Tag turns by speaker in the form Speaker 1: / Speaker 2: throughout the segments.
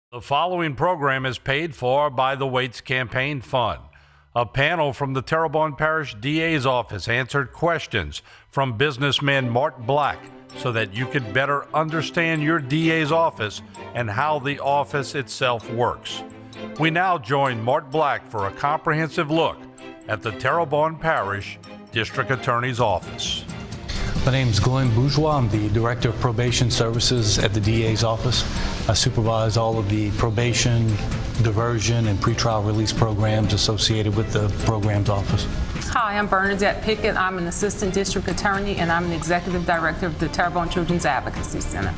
Speaker 1: The following program is paid for by the Waits Campaign Fund. A panel from the Terrebonne Parish DA's office answered questions from businessman Mart so that you could better understand your DA's office and how the office itself works. We now join Mart for a comprehensive look at the Terrebonne Parish District Attorney's Office.
Speaker 2: My name is Glenn Bourgeois. I'm the Director of Probation Services at the DA's office. I supervise all of the probation, diversion, and pretrial release programs associated with the programs office.
Speaker 3: Hi, I'm Bernadette Pickett. I'm an Assistant District Attorney and I'm an Executive Director of the Terrebonne Children's Advocacy Center.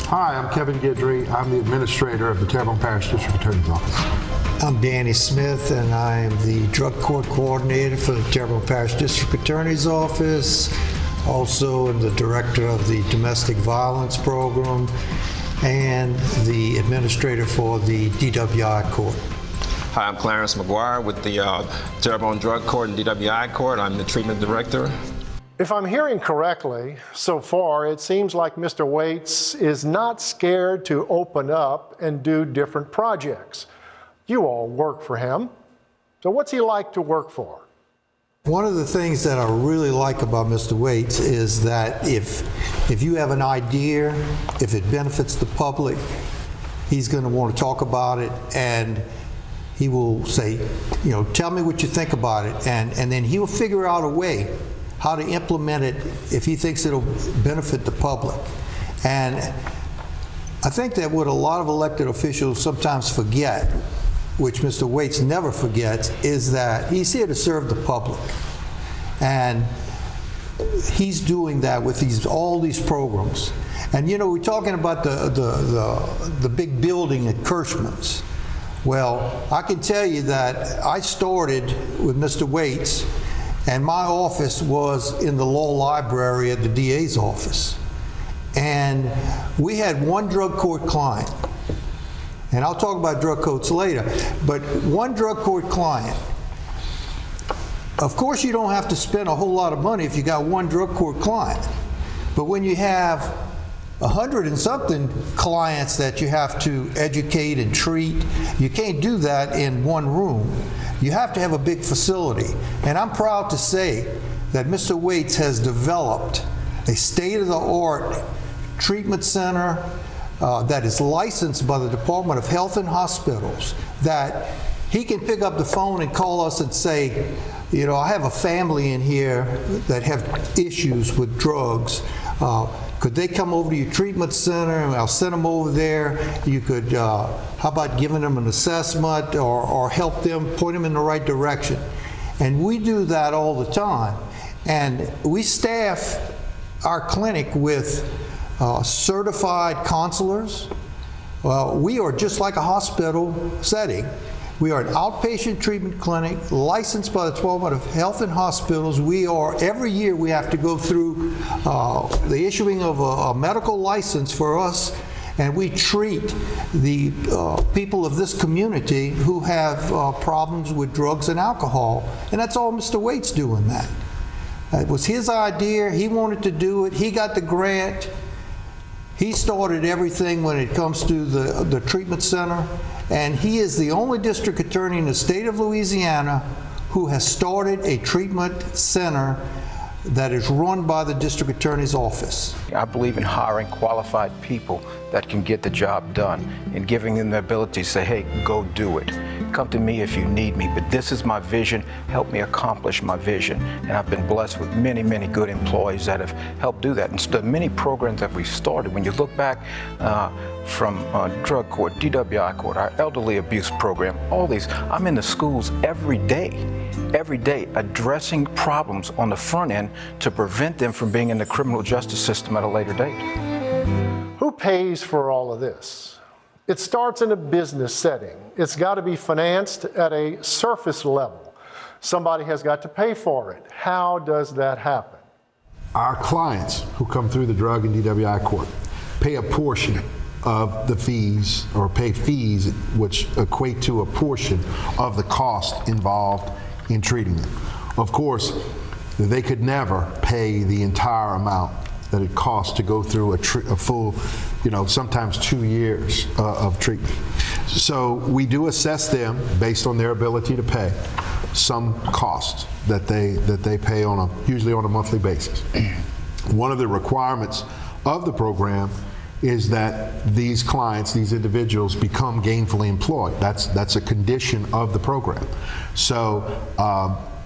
Speaker 4: Hi, I'm Kevin Guidry. I'm the Administrator of the Terrebonne Parish District Attorney's Office.
Speaker 5: I'm Danny Smith, and I am the Drug Court Coordinator for the Terrebonne Parish District Attorney's Office. Also, I'm the Director of the Domestic Violence Program and the Administrator for the DWI Court.
Speaker 6: Hi, I'm Clarence McGuire with the Terrebonne Drug Court and DWI Court. I'm the Treatment Director.
Speaker 4: If I'm hearing correctly, so far it seems like Mr. Waits is not scared to open up and do different projects. You all work for him, so what's he like to work for?
Speaker 5: One of the things that I really like about Mr. Waits is that if you have an idea, if it benefits the public, he's going to want to talk about it, and he will say, you know, tell me what you think about it, and then he will figure out a way how to implement it if he thinks it'll benefit the public. And I think that what a lot of elected officials sometimes forget, which Mr. Waits never forgets, is that he's here to serve the public. And he's doing that with all these programs. And you know, we're talking about the big building at Kirschman's. Well, I can tell you that I started with Mr. Waits, and my office was in the law library at the DA's office. And we had one drug court client. And I'll talk about drug courts later, but one drug court client. Of course, you don't have to spend a whole lot of money if you got one drug court client. But when you have 100 and something clients that you have to educate and treat, you can't do that in one room. You have to have a big facility. And I'm proud to say that Mr. Waits has developed a state-of-the-art treatment center that is licensed by the Department of Health and Hospitals, that he can pick up the phone and call us and say, you know, I have a family in here that have issues with drugs. Could they come over to your treatment center and I'll send them over there? You could, how about giving them an assessment or help them, point them in the right direction? And we do that all the time. And we staff our clinic with certified counselors. Well, we are just like a hospital setting. We are an outpatient treatment clinic licensed by the Department of Health and Hospitals. We are, every year we have to go through the issuing of a medical license for us, and we treat the people of this community who have problems with drugs and alcohol. And that's all Mr. Waits doing that. It was his idea, he wanted to do it, he got the grant. He started everything when it comes to the treatment center, and he is the only district attorney in the state of Louisiana who has started a treatment center that is run by the district attorney's office.
Speaker 7: I believe in hiring qualified people that can get the job done and giving them the ability to say, hey, go do it. Come to me if you need me, but this is my vision. Help me accomplish my vision. And I've been blessed with many, many good employees that have helped do that. And so the many programs that we've started, when you look back from drug court, DWI court, our elderly abuse program, all these, I'm in the schools every day addressing problems on the front end to prevent them from being in the criminal justice system at a later date.
Speaker 4: Who pays for all of this? It starts in a business setting. It's got to be financed at a surface level. Somebody has got to pay for it. How does that happen?
Speaker 8: Our clients who come through the drug and DWI court pay a portion of the fees, or pay fees which equate to a portion of the cost involved in treating them. Of course, they could never pay the entire amount that it costs to go through a full, sometimes 2 years of treatment. So we do assess them based on their ability to pay some costs that they pay usually on a monthly basis. One of the requirements of the program is that these clients, these individuals, become gainfully employed. That's a condition of the program. So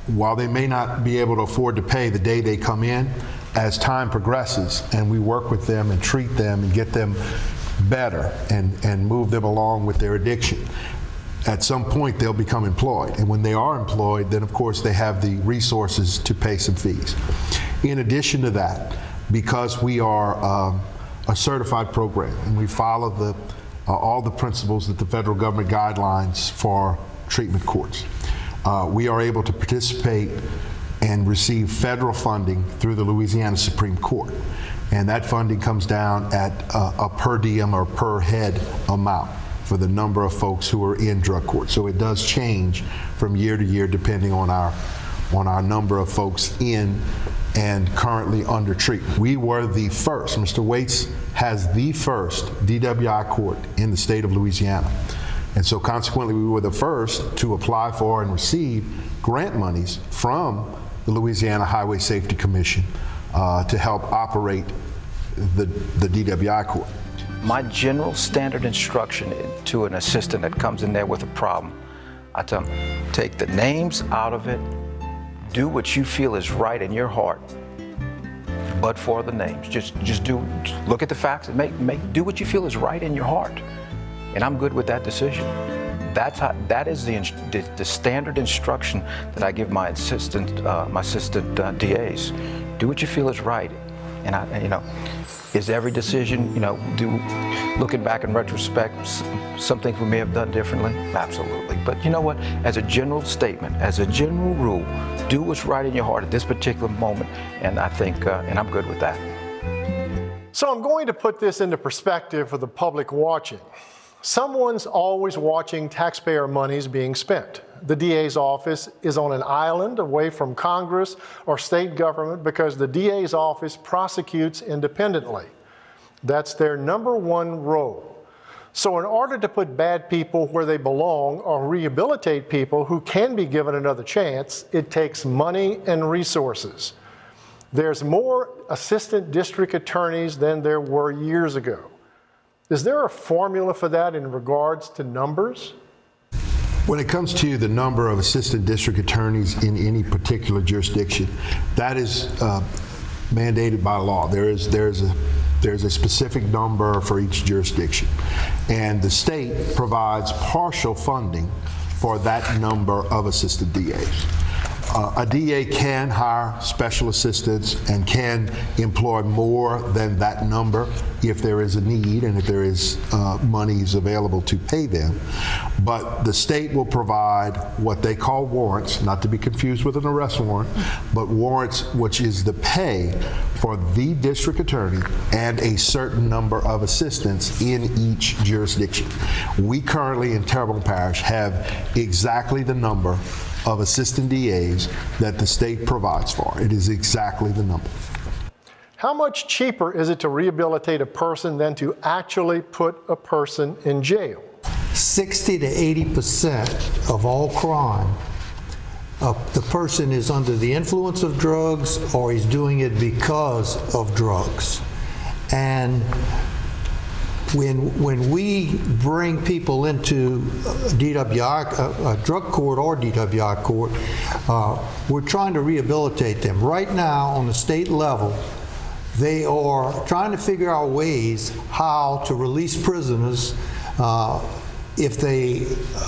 Speaker 8: while they may not be able to afford to pay the day they come in, as time progresses and we work with them and treat them and get them better and move them along with their addiction, at some point they'll become employed. And when they are employed, then of course they have the resources to pay some fees. In addition to that, because we are a certified program and we follow all the principles that the federal government guidelines for treatment courts, we are able to participate and receive federal funding through the Louisiana Supreme Court. And that funding comes down at a per diem or per head amount for the number of folks who are in drug court. So it does change from year to year depending on our number of folks in and currently under treatment. We were the first. Mr. Waits has the first DWI court in the state of Louisiana. And so consequently, we were the first to apply for and receive grant monies from the Louisiana Highway Safety Commission to help operate the DWI court.
Speaker 7: My general standard instruction to an assistant that comes in there with a problem, I tell them, take the names out of it, do what you feel is right in your heart, but for the names. Just look at the facts and do what you feel is right in your heart. And I'm good with that decision. That is the standard instruction that I give my assistant DAs. Do what you feel is right. And is every decision, looking back in retrospect, some things we may have done differently? Absolutely. But you know what? As a general statement, as a general rule, do what's right in your heart at this particular moment. And I think, and I'm good with that.
Speaker 4: So I'm going to put this into perspective for the public watching. Someone's always watching taxpayer monies being spent. The DA's office is on an island away from Congress or state government because the DA's office prosecutes independently. That's their number one role. So in order to put bad people where they belong or rehabilitate people who can be given another chance, it takes money and resources. There's more assistant district attorneys than there were years ago. Is there a formula for that in regards to numbers?
Speaker 8: When it comes to the number of assistant district attorneys in any particular jurisdiction, that is mandated by law. There's a specific number for each jurisdiction. And the state provides partial funding for that number of assistant DAs. A DA can hire special assistants and can employ more than that number if there is a need and if there is monies available to pay them. But the state will provide what they call warrants, not to be confused with an arrest warrant, but warrants, which is the pay for the district attorney and a certain number of assistants in each jurisdiction. We currently in Terrebonne Parish have exactly the number of assistant DAs that the state provides for. It is exactly the number.
Speaker 4: How much cheaper is it to rehabilitate a person than to actually put a person in jail?
Speaker 5: 60 to 80% of all crime, the person is under the influence of drugs or he's doing it because of drugs. And when we bring people into DWI, a drug court or DWI court, we're trying to rehabilitate them. Right now, on the state level, they are trying to figure out ways how to release prisoners if they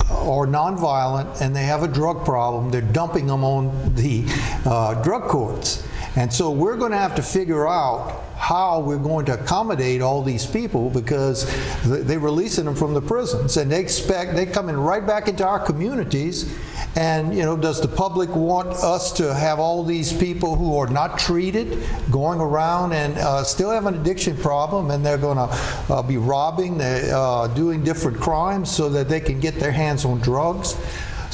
Speaker 5: are nonviolent and they have a drug problem. They're dumping them on the drug courts. And so we're going to have to figure out how we're going to accommodate all these people because they're releasing them from the prisons and they're coming right back into our communities. And does the public want us to have all these people who are not treated going around and still have an addiction problem, and they're going to be robbing, doing different crimes so that they can get their hands on drugs?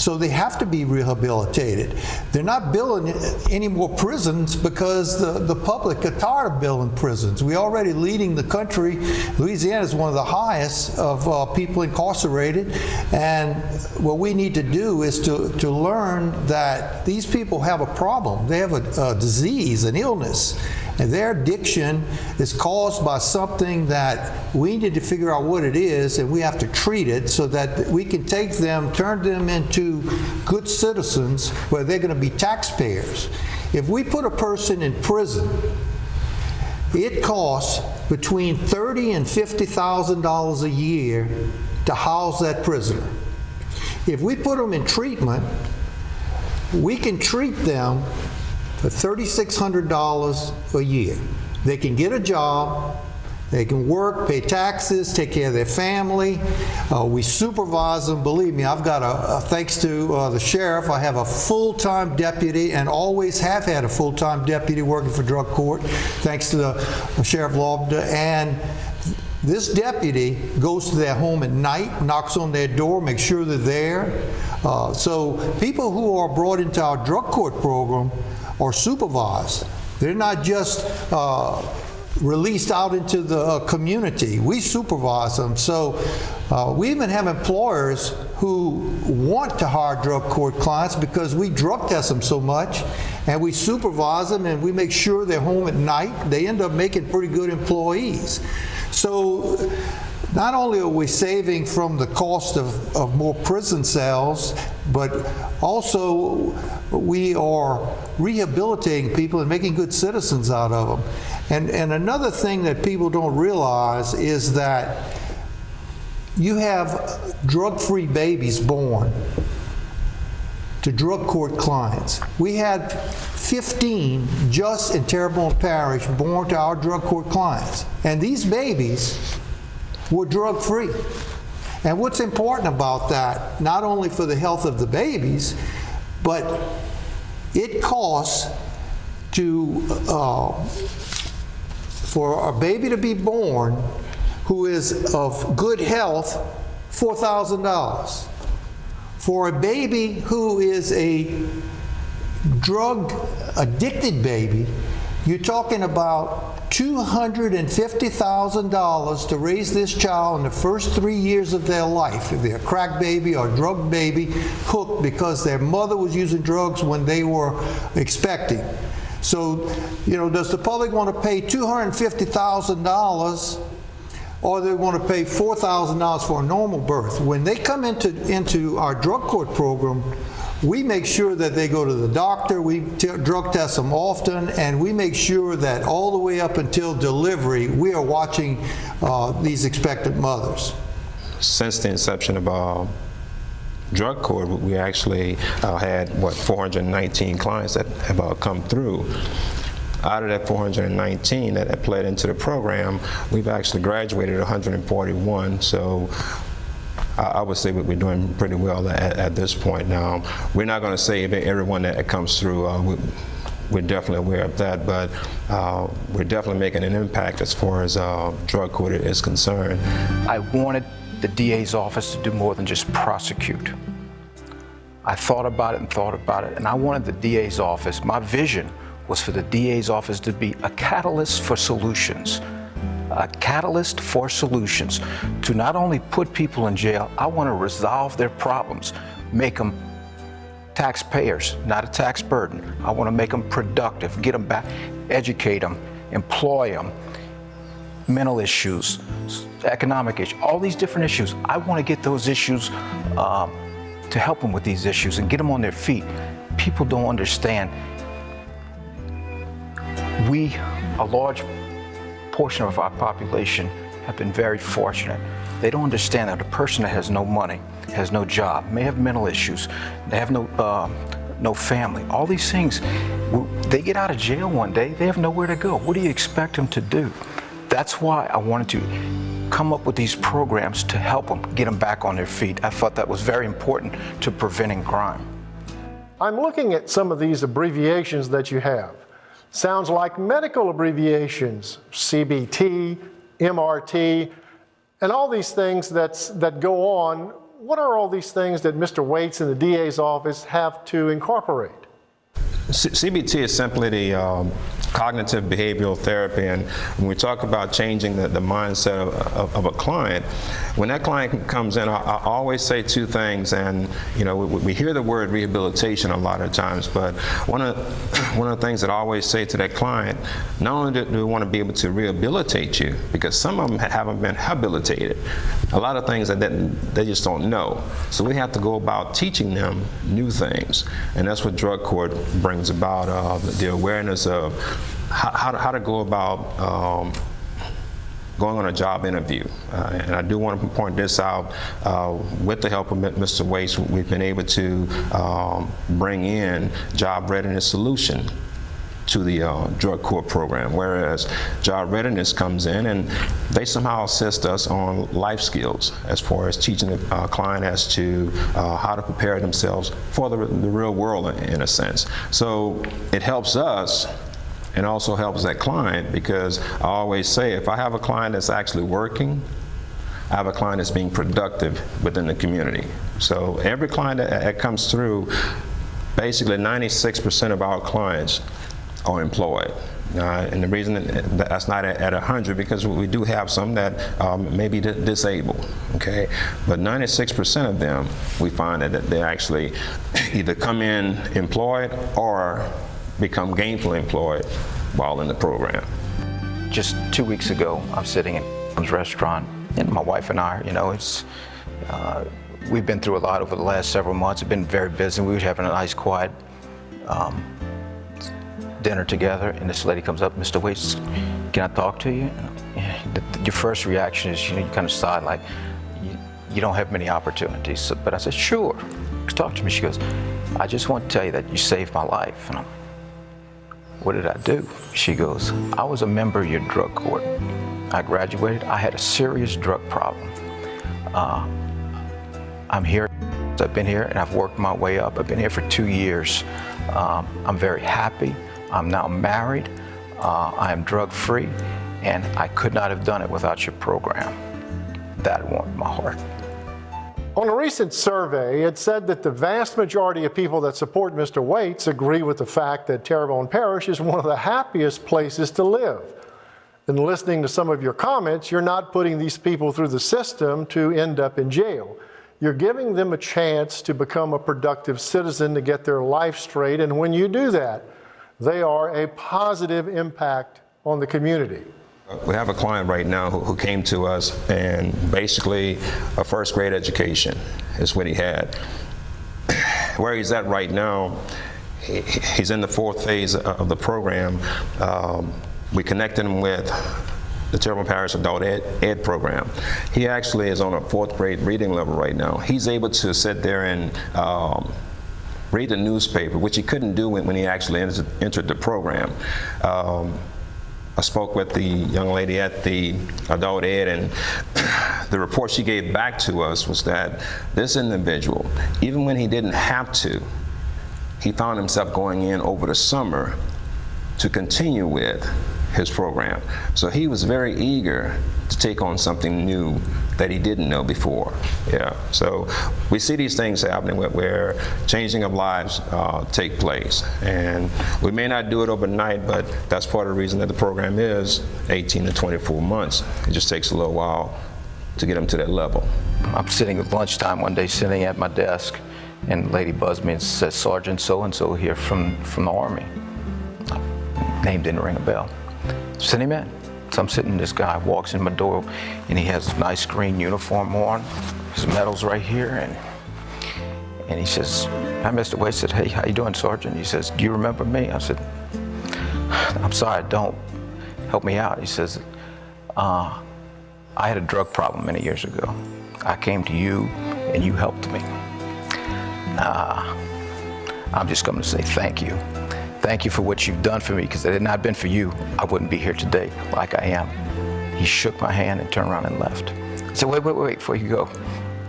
Speaker 5: So they have to be rehabilitated. They're not building any more prisons because the public are tired of building prisons. We're already leading the country. Louisiana is one of the highest of people incarcerated, and what we need to do is to learn that these people have a problem. They have a disease, an illness, and their addiction is caused by something that we need to figure out what it is, and we have to treat it so that we can take them, turn them into good citizens where they're going to be taxpayers. If we put a person in prison, it costs between $30,000 and $50,000 a year to house that prisoner. If we put them in treatment, we can treat them for $3,600 a year. They can get a job, they can work, pay taxes, take care of their family. We supervise them. Believe me, I've got thanks to the sheriff, I have a full-time deputy and always have had a full-time deputy working for drug court, thanks to the Sheriff Lobda. And this deputy goes to their home at night, knocks on their door, makes sure they're there. So people who are brought into our drug court program are supervised. They're not just released out into the community. We supervise them. So we even have employers who want to hire drug court clients because we drug test them so much, and we supervise them, and we make sure they're home at night. They end up making pretty good employees. So not only are we saving from the cost of more prison cells, but also we are rehabilitating people and making good citizens out of them. And another thing that people don't realize is that you have drug-free babies born to drug court clients. We had 15 just in Terrebonne Parish born to our drug court clients. And these babies were drug-free. And what's important about that, not only for the health of the babies, but it costs for a baby to be born who is of good health, $4,000. For a baby who is a drug-addicted baby, you're talking about $250,000 to raise this child in the first 3 years of their life. If they're a crack baby or a drug baby, hooked because their mother was using drugs when they were expecting. So, you know, does the public want to pay $250,000 or they want to pay $4,000 for a normal birth? When they come into our drug court program, we make sure that they go to the doctor, we drug test them often, and we make sure that all the way up until delivery, we are watching these expectant mothers.
Speaker 6: Since the inception of drug court, we actually had, 419 clients that have come through. Out of that 419 that played into the program, we've actually graduated 141. So I would say we're doing pretty well at this point now. We're not going to save everyone that comes through. We're definitely aware of that, but we're definitely making an impact as far as drug court is concerned.
Speaker 7: I wanted the DA's office to do more than just prosecute. I thought about it, and I wanted the DA's office, my vision was for the DA's office to be a catalyst for solutions. A catalyst for solutions, to not only put people in jail, I want to resolve their problems, make them taxpayers, not a tax burden. I want to make them productive, get them back, educate them, employ them, mental issues, economic issues, all these different issues. I want to get those issues to help them with these issues and get them on their feet. People don't understand. A large portion of our population have been very fortunate. They don't understand that a person that has no money, has no job, may have mental issues, they have no family, all these things, they get out of jail one day, they have nowhere to go. What do you expect them to do? That's why I wanted to come up with these programs to help them get them back on their feet. I thought that was very important to preventing crime.
Speaker 4: I'm looking at some of these abbreviations that you have. Sounds like medical abbreviations, CBT, MRT, and all these things that go on what are all these things that Mr. Waits and the DA's office have to incorporate?
Speaker 6: CBT is simply the cognitive behavioral therapy, and when we talk about changing the mindset of a client, when that client comes in, I always say two things, and you know, we hear the word rehabilitation a lot of times, but one of the things that I always say to that client, not only do we want to be able to rehabilitate you, because some of them haven't been habilitated, a lot of things that they just don't know, so we have to go about teaching them new things, and that's what drug court brings about, the awareness of how to go about going on a job interview. And I do want to point this out, with the help of Mr. Waits, we've been able to bring in job readiness solution to the drug court program, whereas job readiness comes in and they somehow assist us on life skills as far as teaching the client as to how to prepare themselves for the real world in a sense. So it helps us and also helps that client, because I always say if I have a client that's actually working, I have a client that's being productive within the community. So every client that comes through, basically 96% of our clients are employed. And the reason that's not at 100, because we do have some that may be disabled, okay? But 96% of them, we find that they actually either come in employed or become gainfully employed while in the program.
Speaker 7: Just 2 weeks ago, I'm sitting in a restaurant, and my wife and I, you know, we've been through a lot over the last several months. We've been very busy. We were having a nice, quiet dinner together, and this lady comes up, Mr. Waits, can I talk to you? Your first reaction is, you know, you kind of sigh like, you don't have many opportunities. So, but I said, sure, talk to me. She goes, I just want to tell you that you saved my life. And I'm, what did I do? She goes, I was a member of your drug court. I graduated. I had a serious drug problem. I'm here. I've been here and I've worked my way up. I've been here for 2 years. I'm very happy. I'm now married. I am drug-free, and I could not have done it without your program. That warmed my heart.
Speaker 4: On a recent survey, it said that the vast majority of people that support Mr. Waits agree with the fact that Terrebonne Parish is one of the happiest places to live. And listening to some of your comments, you're not putting these people through the system to end up in jail. You're giving them a chance to become a productive citizen, to get their life straight, and when you do that, they are a positive impact on the community.
Speaker 6: We have a client right now who came to us, and basically a first grade education is what he had. Where he's at right now, he's in the 4th phase of the program. We connected him with the Terrebonne Parish Adult Ed program. He actually is on a 4th grade reading level right now. He's able to sit there and read the newspaper, which he couldn't do when he actually entered the program. I spoke with the young lady at the Adult Ed, and the report she gave back to us was that this individual, even when he didn't have to, he found himself going in over the summer to continue with his program. So he was very eager to take on something new that he didn't know before. Yeah. So we see these things happening where changing of lives take place. And we may not do it overnight, but that's part of the reason that the program is 18 to 24 months. It just takes a little while to get them to that level.
Speaker 7: I'm sitting at lunchtime one day, sitting at my desk, and the lady buzzed me and says, Sergeant so-and-so here from the Army. Name didn't ring a bell. Send him in. So I'm sitting, this guy walks in my door, and he has a nice green uniform on, his medals right here, and he says, hi, Mr. Waits. I said, hey, how you doing, Sergeant? He says, do you remember me? I said, I'm sorry, I don't. Help me out. He says, I had a drug problem many years ago. I came to you, and you helped me. I'm just coming to say thank you. Thank you for what you've done for me, because if it had not been for you, I wouldn't be here today like I am. He shook my hand and turned around and left. I said, wait, before you go,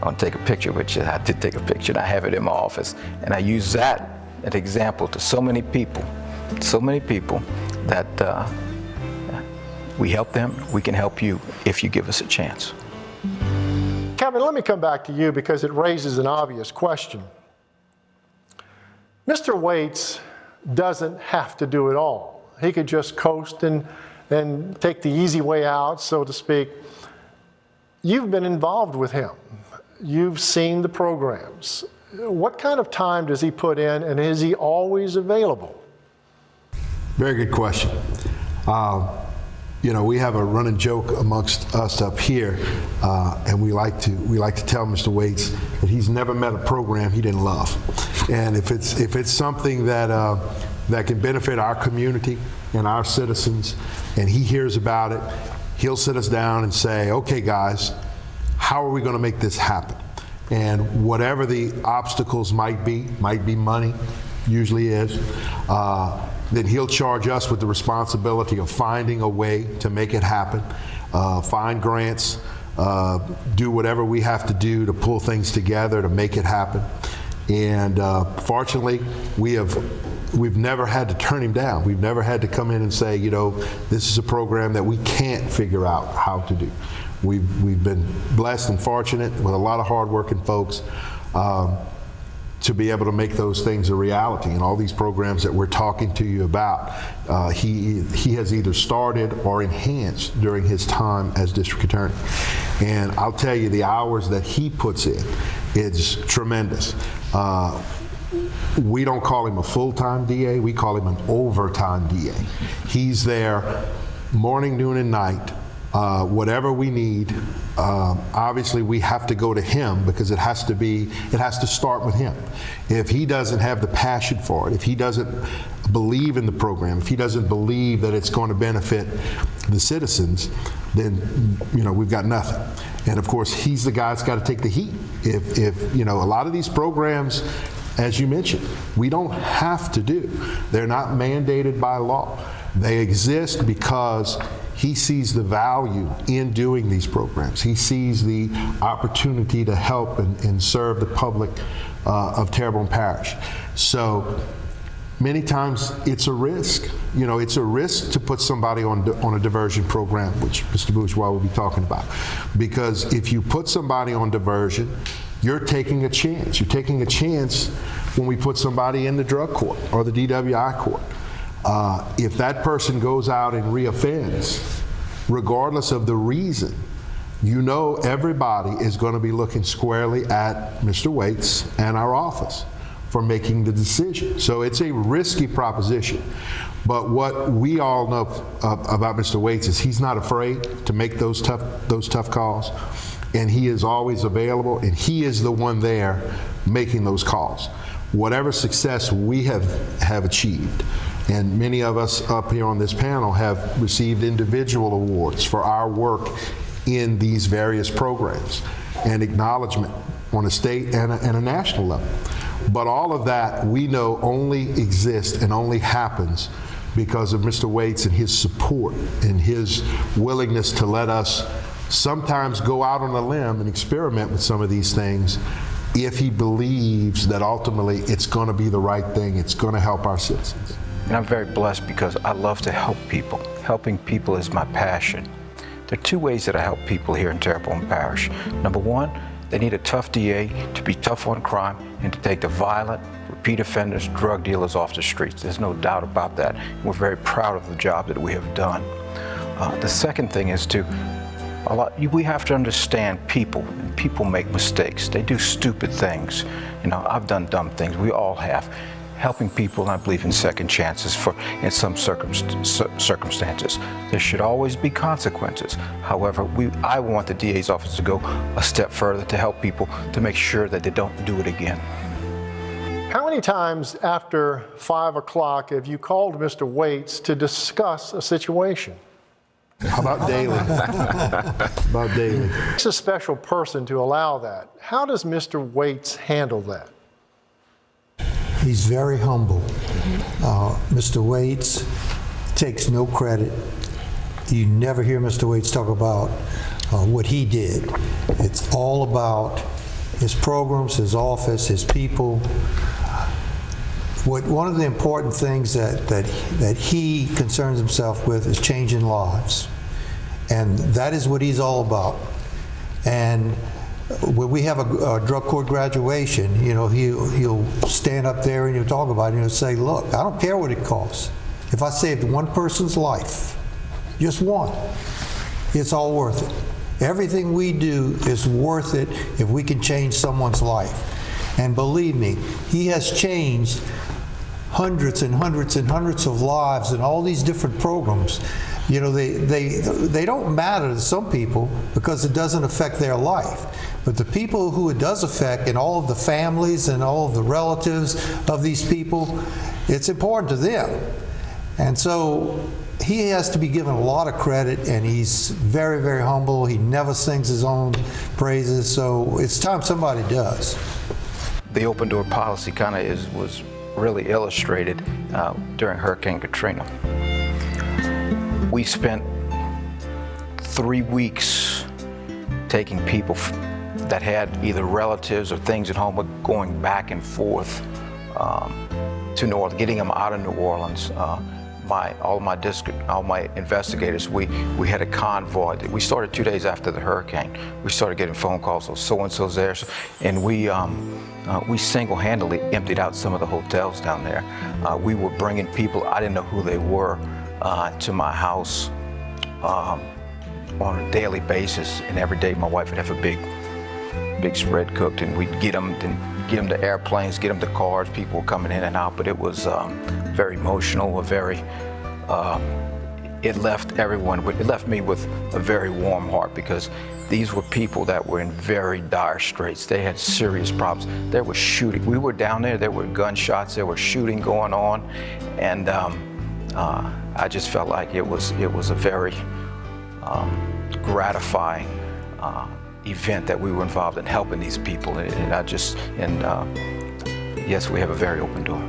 Speaker 7: I want to take a picture with you. I did take a picture, and I have it in my office. And I use that as an example to so many people that we help them, we can help you if you give us a chance.
Speaker 4: Captain, let me come back to you because it raises an obvious question. Mr. Waits doesn't have to do it all. He could just coast and take the easy way out, so to speak. You've been involved with him. You've seen the programs. What kind of time does he put in, and is he always available?
Speaker 8: Very good question. You know, we have a running joke amongst us up here, and we like to tell Mr. Waits that he's never met a program he didn't love. And if it's something that can benefit our community and our citizens, and he hears about it, he'll sit us down and say, okay guys, how are we going to make this happen? And whatever the obstacles might be money, usually is, then he'll charge us with the responsibility of finding a way to make it happen, find grants, do whatever we have to do to pull things together to make it happen. And fortunately, we've never had to turn him down. We've never had to come in and say, you know, this is a program that we can't figure out how to do. We've been blessed and fortunate with a lot of hardworking folks to be able to make those things a reality. And all these programs that we're talking to you about, he has either started or enhanced during his time as district attorney. And I'll tell you, the hours that he puts in is tremendous. We don't call him a full-time DA, we call him an overtime DA. He's there morning, noon, and night. Whatever we need, obviously we have to go to him because it has to start with him. If he doesn't have the passion for it, if he doesn't believe in the program, if he doesn't believe that it's going to benefit the citizens, then, you know, we've got nothing. And of course, he's the guy that's got to take the heat. If you know, a lot of these programs, as you mentioned, we don't have to do. They're not mandated by law. They exist because he sees the value in doing these programs. He sees the opportunity to help and serve the public of Terrebonne Parish. So many times it's a risk. You know, it's a risk to put somebody on a diversion program, which Mr. Bourgeois will be talking about. Because if you put somebody on diversion, you're taking a chance. You're taking a chance when we put somebody in the drug court or the DWI court. If that person goes out and reoffends, regardless of the reason, you know everybody is going to be looking squarely at Mr. Waits and our office for making the decision. So it's a risky proposition. But what we all know about Mr. Waits is he's not afraid to make those tough calls, and he is always available, and he is the one there making those calls. Whatever success we have achieved, and many of us up here on this panel have received individual awards for our work in these various programs and acknowledgement on a state and a national level. But all of that we know only exists and only happens because of Mr. Waits and his support and his willingness to let us sometimes go out on a limb and experiment with some of these things if he believes that ultimately it's going to be the right thing, it's going to help our citizens.
Speaker 7: And I'm very blessed because I love to help people. Helping people is my passion. There are two ways that I help people here in Terrebonne Parish. Number one, they need a tough DA to be tough on crime and to take the violent, repeat offenders, drug dealers off the streets. There's no doubt about that. We're very proud of the job that we have done. The second thing is we have to understand people, and people make mistakes. They do stupid things. You know, I've done dumb things. We all have. Helping people, and I believe in second chances in some circumstances. There should always be consequences. However, I want the DA's office to go a step further to help people to make sure that they don't do it again.
Speaker 4: How many times after 5 o'clock have you called Mr. Waits to discuss a situation?
Speaker 8: How about daily? About daily.
Speaker 4: It's a special person to allow that. How does Mr. Waits handle that?
Speaker 5: He's very humble. Mr. Waits takes no credit. You never hear Mr. Waits talk about what he did. It's all about his programs, his office, his people. One of the important things that he concerns himself with is changing lives. And that is what he's all about. And when we have a drug court graduation, you know, he'll stand up there and he'll talk about it and he'll say, look, I don't care what it costs. If I saved one person's life, just one, it's all worth it. Everything we do is worth it if we can change someone's life. And believe me, he has changed hundreds and hundreds and hundreds of lives in all these different programs. You know, they don't matter to some people because it doesn't affect their life. But the people who it does affect, and all of the families and all of the relatives of these people, it's important to them. And so he has to be given a lot of credit, and he's very, very humble. He never sings his own praises, so it's time somebody does.
Speaker 7: The open door policy kind of was really illustrated during Hurricane Katrina. We spent 3 weeks taking people that had either relatives or things at home, but going back and forth to New Orleans, getting them out of New Orleans. All my investigators, we had a convoy. We started 2 days after the hurricane. We started getting phone calls, so-and-so's there, and we single-handedly emptied out some of the hotels down there. We were bringing people, I didn't know who they were, to my house on a daily basis, and every day my wife would have a big spread cooked, and we'd get them to airplanes, get them to cars. People were coming in and out, but it was very emotional, it left me with a very warm heart, because these were people that were in very dire straits. They had serious problems. There was shooting. We were down there were gunshots, there was shooting going on, and I just felt like it was a very gratifying event that we were involved in helping these people, and yes, we have a very open door.